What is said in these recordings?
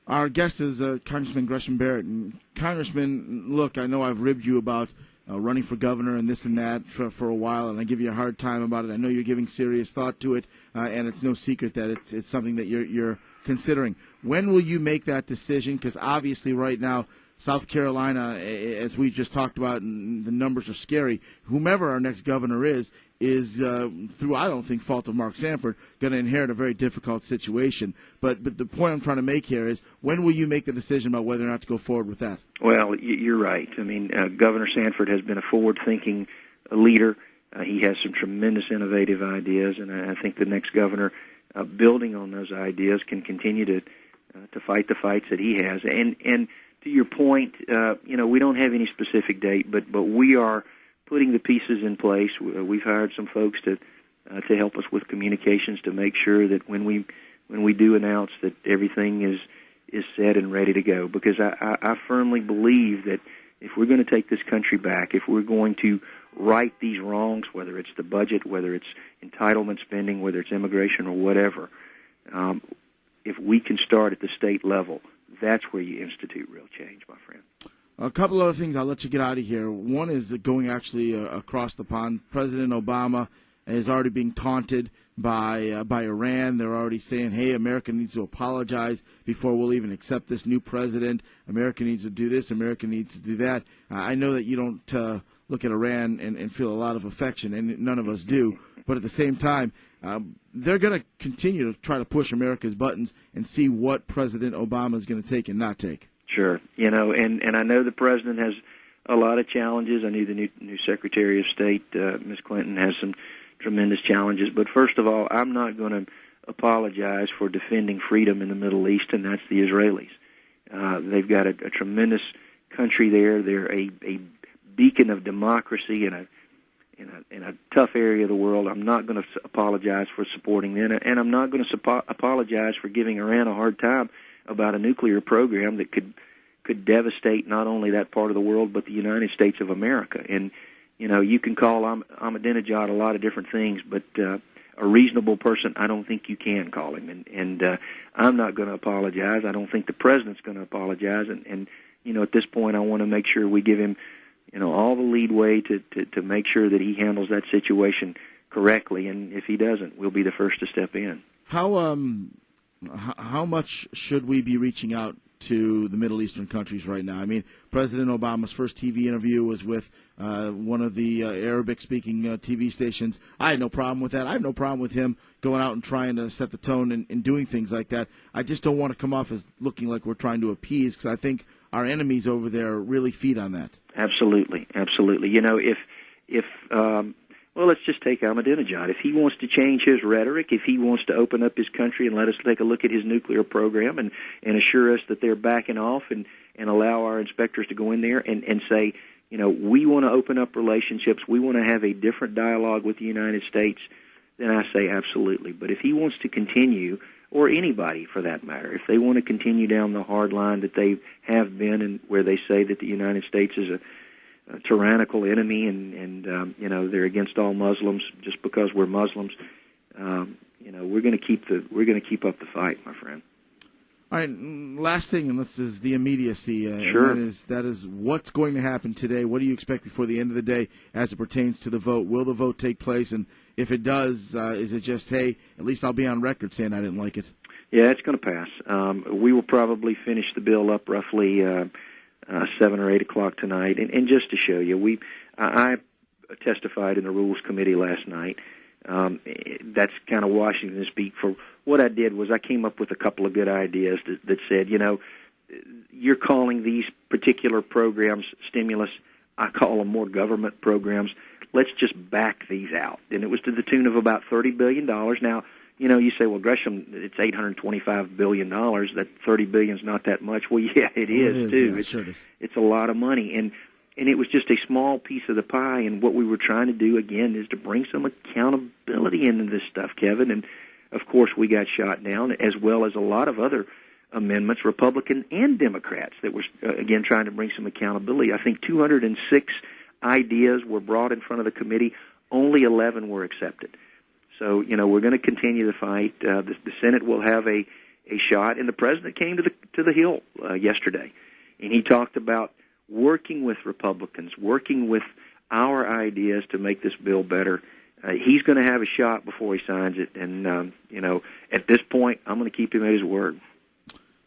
Our guest is Congressman Gresham Barrett. And Congressman, look, I know I've ribbed you about running for governor and this and that for a while, and I give you a hard time about it. I know you're giving serious thought to it, and it's no secret that it's something that you're considering. When will you make that decision? Because obviously right now, South Carolina, as we just talked about, and the numbers are scary. Whomever our next governor is through, I don't think, fault of Mark Sanford, going to inherit a very difficult situation. But the point I'm trying to make here is, when will you make the decision about whether or not to go forward with that? Well, you're right. I mean, Governor Sanford has been a forward-thinking leader. He has some tremendous innovative ideas, and I think the next governor, building on those ideas, can continue to fight the fights that he has. And to your point, we don't have any specific date, but we are putting the pieces in place. We've hired some folks to help us with communications to make sure that when we do announce that everything is set and ready to go. Because I firmly believe that if we're going to take this country back, if we're going to right these wrongs, whether it's the budget, whether it's entitlement spending, whether it's immigration or whatever, if we can start at the state level, that's where you institute real change, my friend. A couple other things, I'll let you get out of here. One is going actually across the pond. President Obama is already being taunted by Iran. They're already saying, hey, America needs to apologize before we'll even accept this new president. America needs to do this. America needs to do that. I know that you don't look at Iran and feel a lot of affection, and none of us do. But at the same time, they're going to continue to try to push America's buttons and see what President Obama is going to take and not take. Sure. And I know the president has a lot of challenges. I know the new Secretary of State, Ms. Clinton, has some tremendous challenges. But first of all, I'm not going to apologize for defending freedom in the Middle East, and that's the Israelis. They've got a tremendous country there. They're a beacon of democracy in a tough area of the world. I'm not going to apologize for supporting them, and I'm not going to apologize for giving Iran a hard time about a nuclear program that could devastate not only that part of the world but the United States of America. And you can call Ahmadinejad a lot of different things, but a reasonable person, I don't think you can call him. And I'm not going to apologize. I don't think the president's going to apologize. And at this point, I want to make sure we give him all the leadway to make sure that he handles that situation correctly. And if he doesn't, we'll be the first to step in. How much should we be reaching out to the Middle Eastern countries right now? I mean, President Obama's first TV interview was with one of the Arabic-speaking TV stations. I had no problem with that. I have no problem with him going out and trying to set the tone and doing things like that. I just don't want to come off as looking like we're trying to appease, because I think our enemies over there really feed on that. Absolutely, absolutely. Well, let's just take Ahmadinejad. If he wants to change his rhetoric, if he wants to open up his country and let us take a look at his nuclear program and assure us that they're backing off and allow our inspectors to go in there and say, we want to open up relationships, we want to have a different dialogue with the United States, then I say absolutely. But if he wants to continue, or anybody for that matter, if they want to continue down the hard line that they have been, and where they say that the United States is a tyrannical enemy, and they're against all Muslims just because we're Muslims. We're going to keep up the fight, my friend. All right, last thing, and this is the immediacy. Sure. And that is what's going to happen today. What do you expect before the end of the day as it pertains to the vote? Will the vote take place? And if it does, is it just, hey, at least I'll be on record saying I didn't like it? Yeah, it's going to pass. We will probably finish the bill up roughly 7 or 8 o'clock tonight. And just to show you, I testified in the Rules Committee last night. That's kind of Washington speak. For what I did was I came up with a couple of good ideas that said, you're calling these particular programs stimulus. I call them more government programs. Let's just back these out. And it was to the tune of about $30 billion. Now, you say, well, Gresham, it's $825 billion. That $30 billion is not that much. Well, yeah, it is too. Yeah, sure it is. It's a lot of money. And it was just a small piece of the pie. And what we were trying to do, again, is to bring some accountability into this stuff, Kevin. And, of course, we got shot down, as well as a lot of other amendments, Republican and Democrats, that were, again, trying to bring some accountability. I think 206 ideas were brought in front of the committee. Only 11 were accepted. So, we're going to continue the fight. The Senate will have a a shot. And the president came to the Hill yesterday, and he talked about working with Republicans, working with our ideas to make this bill better. He's going to have a shot before he signs it, and at this point, I'm going to keep him at his word.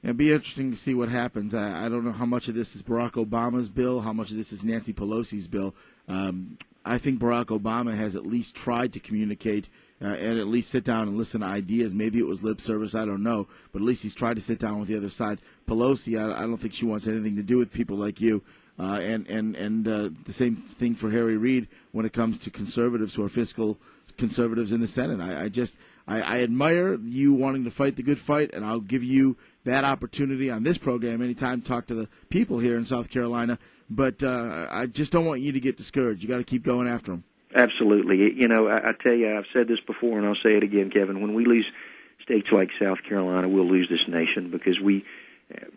It'll be interesting to see what happens. I don't know how much of this is Barack Obama's bill, how much of this is Nancy Pelosi's bill. I think Barack Obama has at least tried to communicate and at least sit down and listen to ideas. Maybe it was lip service, I don't know, but at least he's tried to sit down with the other side. Pelosi, I don't think she wants anything to do with people like you. And the same thing for Harry Reid when it comes to conservatives who are fiscal conservatives in the Senate. I admire you wanting to fight the good fight, and I'll give you that opportunity on this program anytime to talk to the people here in South Carolina. But I just don't want you to get discouraged. You got to keep going after them. Absolutely. I tell you, I've said this before, and I'll say it again, Kevin. When we lose states like South Carolina, we'll lose this nation because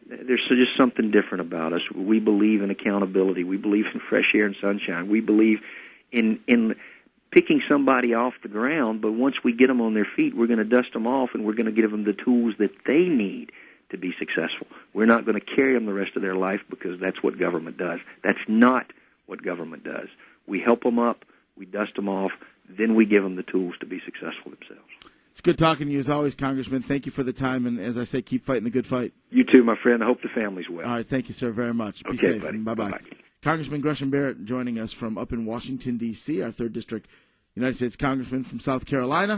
there's just something different about us. We believe in accountability. We believe in fresh air and sunshine. We believe in picking somebody off the ground, but once we get them on their feet, we're going to dust them off, and we're going to give them the tools that they need to be successful. We're not going to carry them the rest of their life because that's what government does. That's not what government does. We help them up, we dust them off, then we give them the tools to be successful themselves. It's good talking to you as always, Congressman. Thank you for the time, and as I say, keep fighting the good fight. You too, my friend. I hope the family's well. All right, thank you, sir, very much. Be okay, safe. Buddy. Bye-bye. Bye-bye. Congressman Gresham Barrett joining us from up in Washington, D.C., our 3rd District United States Congressman from South Carolina.